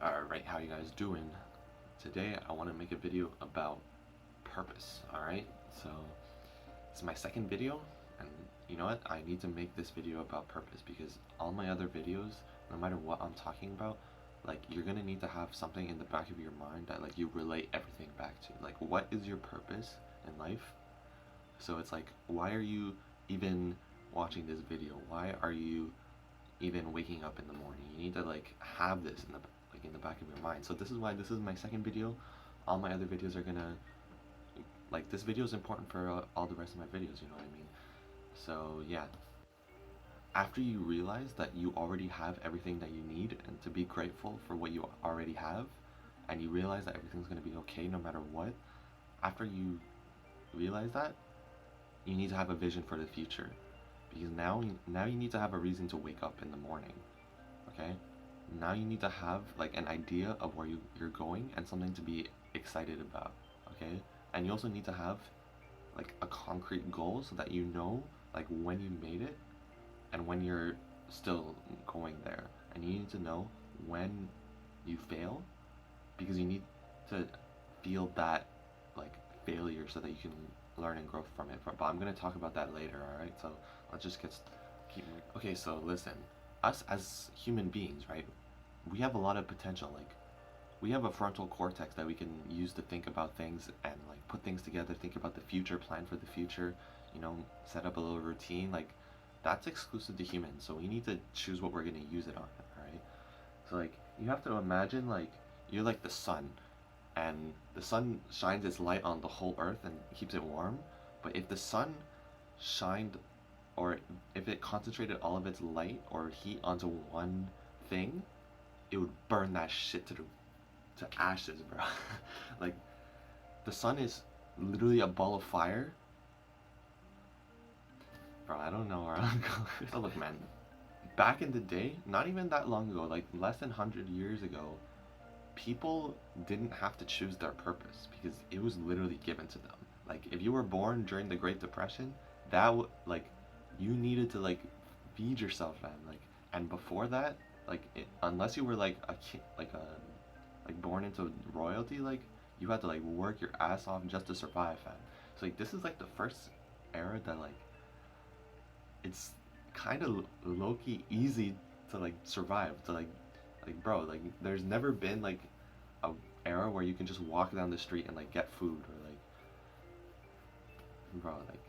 Alright, how you guys doing? Today I want to make a video about purpose, alright? So, it's my second video, and you know what? I need to make this video about purpose because all my other videos, no matter what I'm talking about, like, you're gonna need to have something in the back of your mind that, like, you relate everything back to. Like, what is your purpose in life? So it's like, why are you even watching this video? Why are you even waking up in the morning? You need to, like, have this in the back of your mind. So this is why this is my second video. All my other videos are gonna, like, this video is important for all the rest of my videos, you know what I mean? So yeah, after you realize that you already have everything that you need and to be grateful for what you already have, and you realize that everything's gonna be okay no matter what, after you realize that, you need to have a vision for the future, because now you need to have a reason to wake up in the morning. Okay, now you need to have, like, an idea of where you're going and something to be excited about. Okay, and you also need to have, like, a concrete goal so that you know, like, when you made it and when you're still going there, and you need to know when you fail, because you need to feel that, like, failure so that you can learn and grow from it. But I'm gonna talk about that later. All right, so let's just keep moving. Okay, so listen, us as human beings, right, we have a lot of potential. Like, we have a frontal cortex that we can use to think about things and, like, put things together, think about the future, plan for the future, you know, set up a little routine. Like, that's exclusive to humans, so we need to choose what we're going to use it on. All right, so, like, you have to imagine, like, you're like the sun, and the sun shines its light on the whole earth and keeps it warm. But if the sun shined, or if it concentrated all of its light or heat onto one thing, it would burn that shit to ashes, bro. Like, the sun is literally a ball of fire. Bro, I don't know where I'm going. So look, man, back in the day, not even that long ago, like less than 100 years ago, people didn't have to choose their purpose because it was literally given to them. Like, if you were born during the Great Depression, like, you needed to, like, feed yourself, man. Like, and before that, like, unless you were like a kid, like born into royalty, like, you had to, like, work your ass off just to survive, man. So, like, this is like the first era that, like, it's kind of low-key easy to, like, survive, to, like, bro, like, there's never been, like, a era where you can just walk down the street and, like, get food, or, like, bro, like,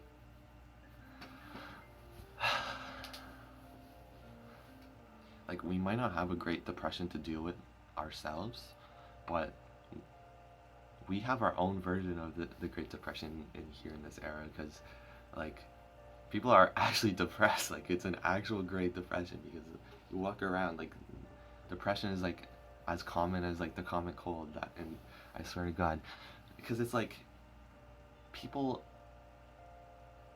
we might not have a Great Depression to deal with ourselves, but we have our own version of the Great Depression in here in this era, because, like, people are actually depressed. Like, it's an actual Great Depression, because you walk around, like, depression is, like, as common as, like, the common cold. That, and I swear to God, because it's like people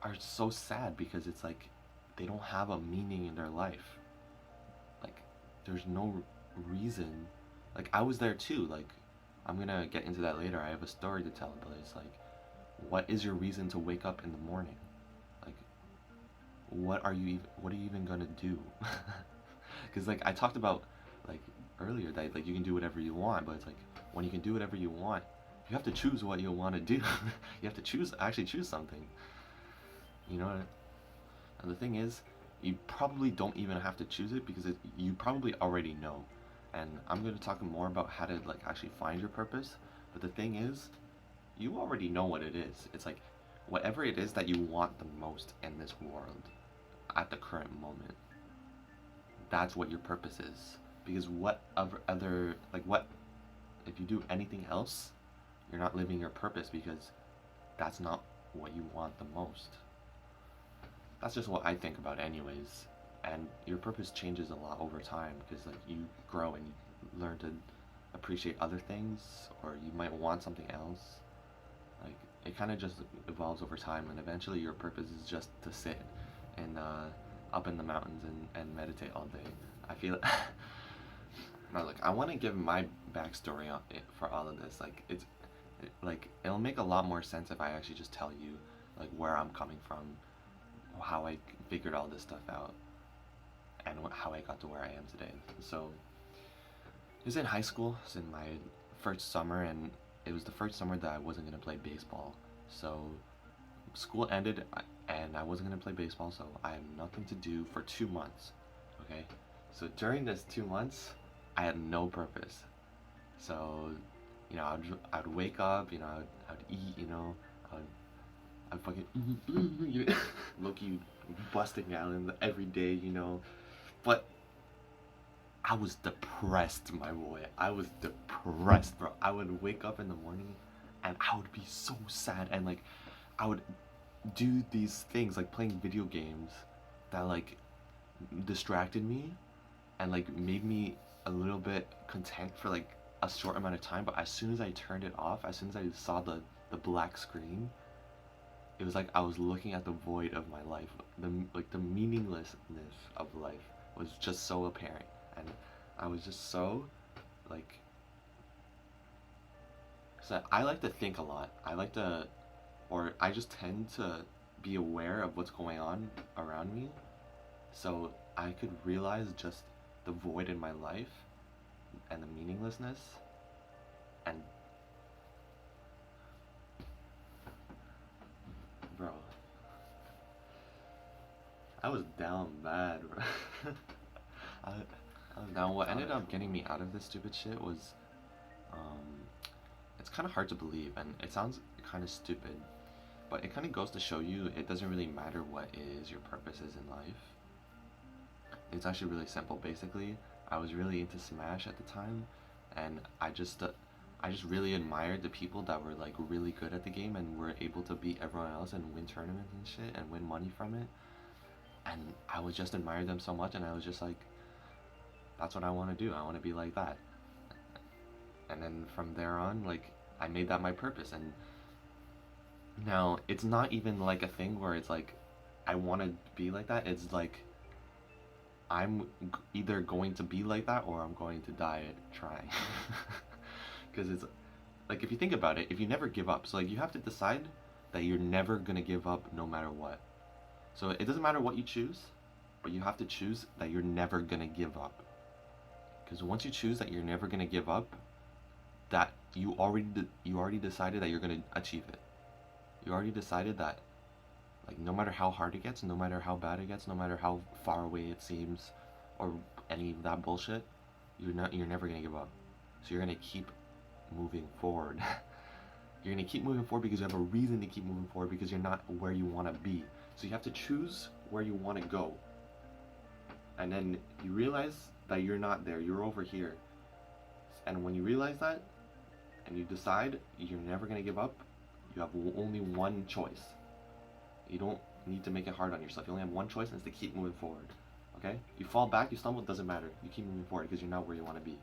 are so sad because it's like they don't have a meaning in their life. Like, there's no reason. Like, I was there too. Like, I'm gonna get into that later. I have a story to tell, but it's like, what is your reason to wake up in the morning? Like, what are you even gonna do? Because, like, I talked about, like, earlier, that, like, you can do whatever you want, but it's like, when you can do whatever you want, you have to choose what you want to do. You have to actually choose something, you know. And the thing is, you probably don't even have to choose it, because you probably already know. And I'm going to talk more about how to, like, actually find your purpose. But the thing is, you already know what it is. It's like, whatever it is that you want the most in this world at the current moment, that's what your purpose is. Because what other, like, what if you do anything else, you're not living your purpose, because that's not what you want the most. That's just what I think about anyways. And your purpose changes a lot over time, because, like, you grow and you learn to appreciate other things, or you might want something else. Like, it kind of just evolves over time, and eventually your purpose is just to sit and up in the mountains and meditate all day. I feel now, look, I want to give my backstory on it for all of this. Like, like, it'll make a lot more sense if I actually just tell you, like, where I'm coming from, how I figured all this stuff out, and how I got to where I am today. So, It was in high school. It was in my first summer, and it was the first summer that I wasn't gonna play baseball. So school ended, and I wasn't gonna play baseball, so I had nothing to do for 2 months. Okay, so during this 2 months, I had no purpose. So, I'd wake up, I'd eat, I'd fucking Loki busting Allen every day, but I was depressed, my boy. I was depressed, bro. I would wake up in the morning and I would be so sad, and like I would do these things like playing video games that like distracted me and like made me a little bit content for like a short amount of time. But as soon as I turned it off, as soon as I saw the black screen, it was like I was looking at the void of my life. The meaninglessness of life was just so apparent, and I was just so like. So I like to think a lot. I just tend to be aware of what's going on around me, so I could realize just the void in my life and the meaninglessness, and bro, I was down bad, bro. I, now what ended up getting me out of this stupid shit was, um, it's kind of hard to believe, and it sounds kind of stupid, but it kind of goes to show you it doesn't really matter what is your purpose is in life. It's actually really simple. Basically, I was really into Smash at the time, and I just really admired the people that were like really good at the game and were able to beat everyone else and win tournaments and shit and win money from it. And I would just admire them so much, and I was just like, that's what I want to do. I want to be like that. And then from there on, like, I made that my purpose. And now it's not even like a thing where it's like I want to be like that. It's like either going to be like that or I'm going to die trying. Because it's like, if you think about it, if you never give up, so like you have to decide that you're never gonna give up no matter what. So it doesn't matter what you choose, but you have to choose that you're never gonna give up. Because once you choose that you're never gonna give up, that you already decided that you're gonna achieve it. You already decided that, like, no matter how hard it gets, no matter how bad it gets, no matter how far away it seems, or any of that bullshit, you're never gonna give up. So you're gonna keep moving forward. You're gonna keep moving forward because you have a reason to keep moving forward, because you're not where you want to be. So you have to choose where you want to go. And then you realize that you're not there, you're over here. And when you realize that, and you decide you're never gonna give up, you have only one choice. You don't need to make it hard on yourself. You only have one choice, and it's to keep moving forward. Okay? You fall back, you stumble, it doesn't matter. You keep moving forward because you're not where you want to be.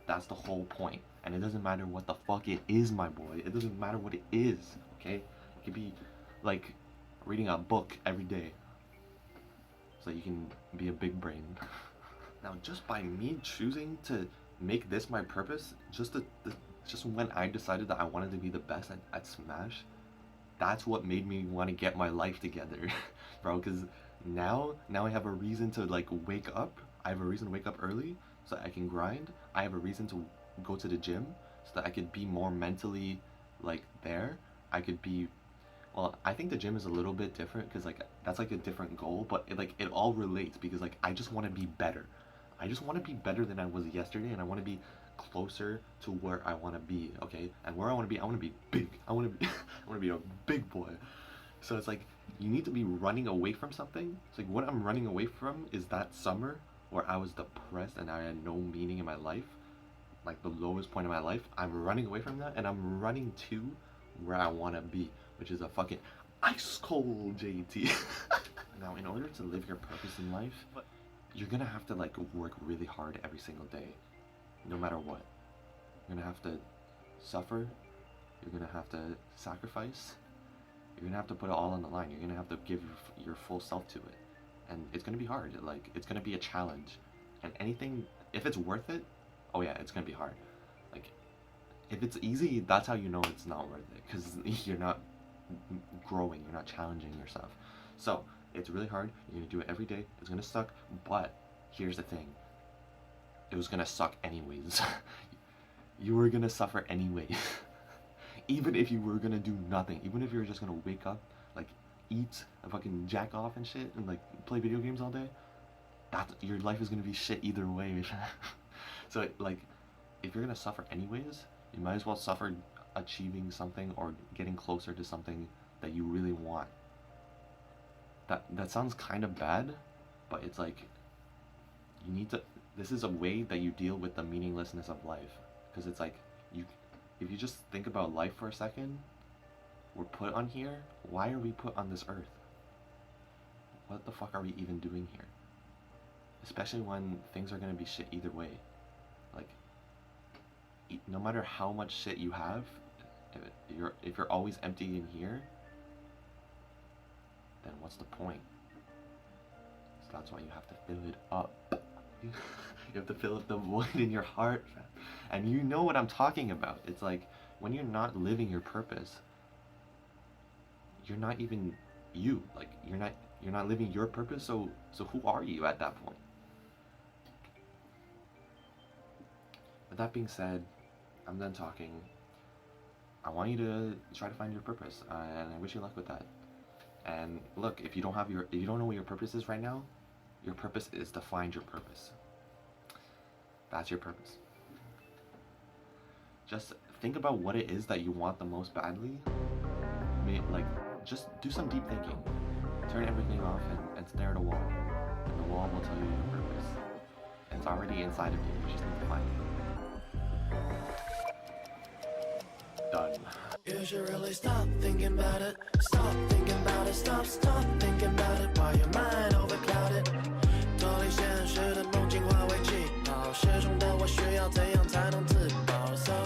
That's the whole point. And it doesn't matter what the fuck it is, my boy. It doesn't matter what it is, okay? It could be like reading a book every day so you can be a big brain. Now, just by me choosing to make this my purpose, just when I decided that I wanted to be the best at Smash, that's what made me want to get my life together, bro. Because now I have a reason to like wake up. I have a reason to wake up early so that I can grind. I have a reason to go to the gym so that I could be more mentally like there. I could be, well, I think the gym is a little bit different because like that's like a different goal, but it all relates because like I just want to be better. I just want to be better than I was yesterday, and I want to be closer to where I want to be, okay? And where I want to be big. I want to be I want to be a big boy. So it's like you need to be running away from something. It's like what I'm running away from is that summer where I was depressed and I had no meaning in my life, like the lowest point of my life. I'm running away from that, and I'm running to where I want to be, which is a fucking ice cold JT. Now, in order to live your purpose in life, you're gonna have to like work really hard every single day, no matter what. You're gonna have to suffer. You're gonna have to sacrifice. You're gonna have to put it all on the line. You're gonna have to give your full self to it, and it's gonna be hard. Like, it's gonna be a challenge, and anything, if it's worth it, oh yeah, it's gonna be hard. Like, if it's easy, that's how you know it's not worth it, because you're not growing, you're not challenging yourself. So it's really hard. You're gonna do it every day. It's gonna suck, but here's the thing. it was gonna suck anyways. You were gonna suffer anyway. Even if you were gonna do nothing, even if you were just gonna wake up, like eat and fucking jack off and shit and like play video games all day, that your life is gonna be shit either way. So like, if you're gonna suffer anyways, you might as well suffer achieving something or getting closer to something that you really want. That sounds kind of bad, but it's like, you need to, this is a way that you deal with the meaninglessness of life. Because it's like, if you just think about life for a second, we're put on here. Why are we put on this earth? What the fuck are we even doing here? Especially when things are gonna be shit either way. Like, no matter how much shit you have, if you're always empty in here, then what's the point? So that's why you have to fill it up. You have to fill up the void in your heart. And you know what I'm talking about. It's like, when you're not living your purpose, you're not even you. Like, you're not living your purpose, so who are you at that point? With that being said, I'm done talking. I want you to try to find your purpose, and I wish you luck with that. And look, if you don't know what your purpose is right now, your purpose is to find your purpose. That's your purpose. Just think about what it is that you want the most badly. Like, just do some deep thinking. Turn everything off and stare at a wall. And the wall will tell you your purpose. It's already inside of you. You just need to find it. Done. You should really stop thinking about it. Stop thinking about it. Stop thinking about it. While your mind overclouded. 脱离现实的梦境化为气泡，失重的我需要怎样